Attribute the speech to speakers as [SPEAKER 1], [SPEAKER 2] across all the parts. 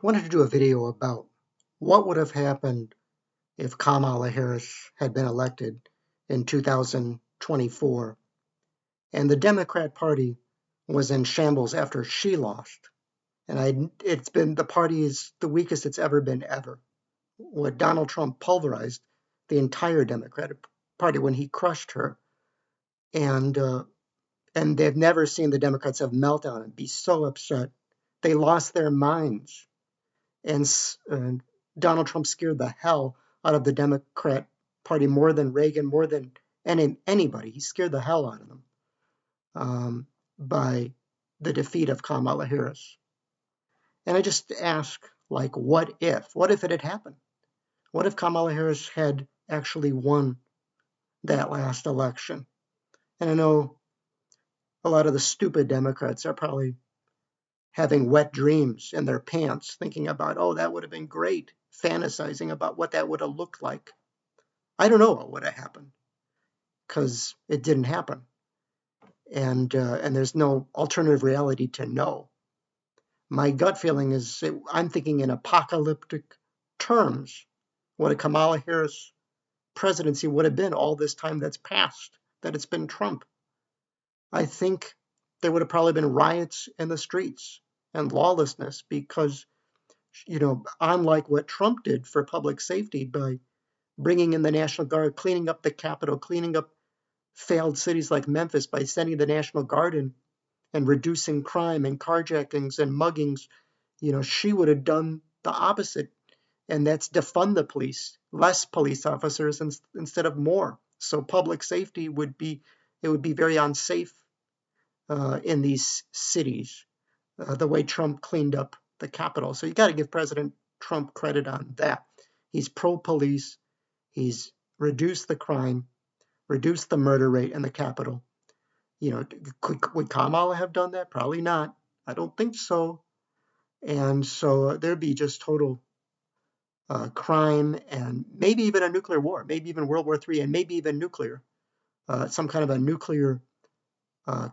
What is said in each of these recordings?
[SPEAKER 1] Wanted to do a video about what would have happened if Kamala Harris had been elected in 2024 and the Democrat Party was in shambles after she lost. It's been the party is the weakest it's ever been ever. What Donald Trump pulverized the entire Democratic Party when he crushed her, and uh, and they've never seen the Democrats have meltdown and be so upset. They lost their minds and Donald Trump scared the hell out of the Democrat Party more than Reagan, more than anybody. He scared the hell out of them by the defeat of Kamala Harris. And I just ask, like, what if? What if it had happened? What if Kamala Harris had actually won that last election? And I know a lot of the stupid Democrats are probably having wet dreams in their pants, thinking about, oh, that would have been great, fantasizing about what that would have looked like. I don't know what would have happened because it didn't happen, and there's no alternative reality to know. My gut feeling is I'm thinking in apocalyptic terms. What a Kamala Harris presidency would have been all this time that's passed, that it's been Trump. I think there would have probably been riots in the streets and lawlessness because, unlike what Trump did for public safety by bringing in the National Guard, cleaning up the Capitol, cleaning up failed cities like Memphis by sending the National Guard in and reducing crime and carjackings and muggings, she would have done the opposite. And that's defund the police, less police officers instead of more. So public safety would be very unsafe in these cities, the way Trump cleaned up the Capitol. So you got to give President Trump credit on that. He's pro-police. He's reduced the crime, reduced the murder rate in the Capitol. Would Kamala have done that? Probably not. I don't think so. And so there'd be just total crime and maybe even a nuclear war, maybe even World War III, and maybe even nuclear, some kind of a nuclear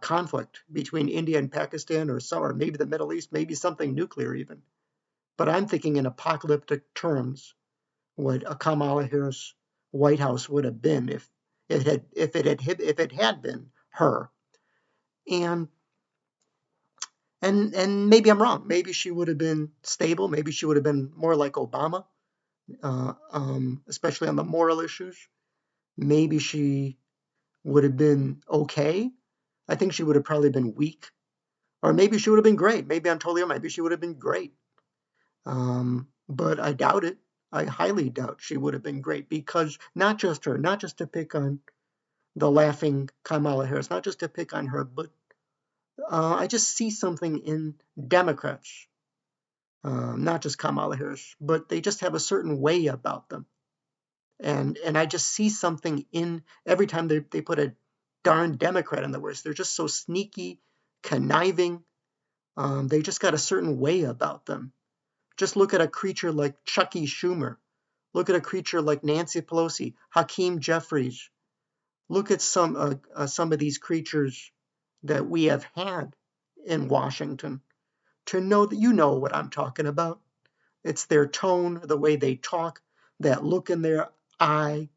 [SPEAKER 1] conflict between India and Pakistan or maybe the Middle East, maybe something nuclear even. But I'm thinking in apocalyptic terms what a Kamala Harris White House would have been if it had been her. And and maybe I'm wrong. Maybe she would have been stable. Maybe she would have been more like Obama, especially on the moral issues. Maybe she would have been okay. I think she would have probably been weak, or maybe she would have been great. Maybe I'm totally wrong. Maybe she would have been great. But I doubt it. I highly doubt she would have been great because not just her, not just to pick on the laughing Kamala Harris, not just to pick on her, but I just see something in Democrats, not just Kamala Harris, but they just have a certain way about them. And I just see something in every time they put a darn Democrat in the worst. They're just so sneaky, conniving. They just got a certain way about them. Just look at a creature like Chucky Schumer. Look at a creature like Nancy Pelosi, Hakeem Jeffries. Look at some of these creatures that we have had in Washington. To know that you know what I'm talking about. It's their tone, the way they talk, that look in their eye.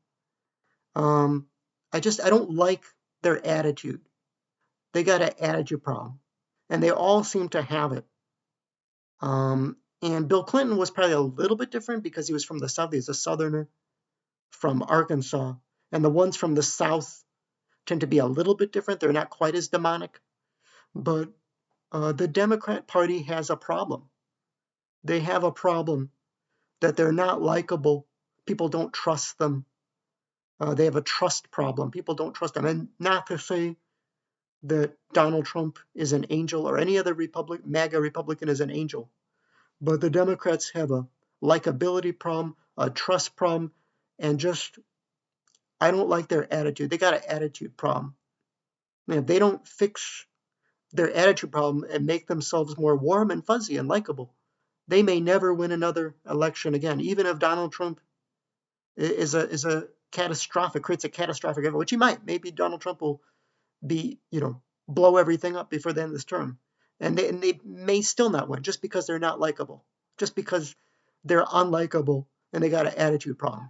[SPEAKER 1] Um, I don't like their attitude. They got an attitude problem, and they all seem to have it. And Bill Clinton was probably a little bit different because he was from the South. He's a Southerner from Arkansas, and the ones from the South tend to be a little bit different. They're not quite as demonic, but the Democrat Party has a problem. They have a problem that they're not likable. People don't trust them. They have a trust problem. People don't trust them. And not to say that Donald Trump is an angel or any other MAGA Republican is an angel, but the Democrats have a likability problem, a trust problem, and just, I don't like their attitude. They got an attitude problem. And if they don't fix their attitude problem and make themselves more warm and fuzzy and likable, they may never win another election again. Even if Donald Trump is a catastrophic, creates a catastrophic event, which he might. Maybe Donald Trump will blow everything up before the end of this term. And they may still not win just because they're not likable. just because they're unlikable and they got an attitude problem.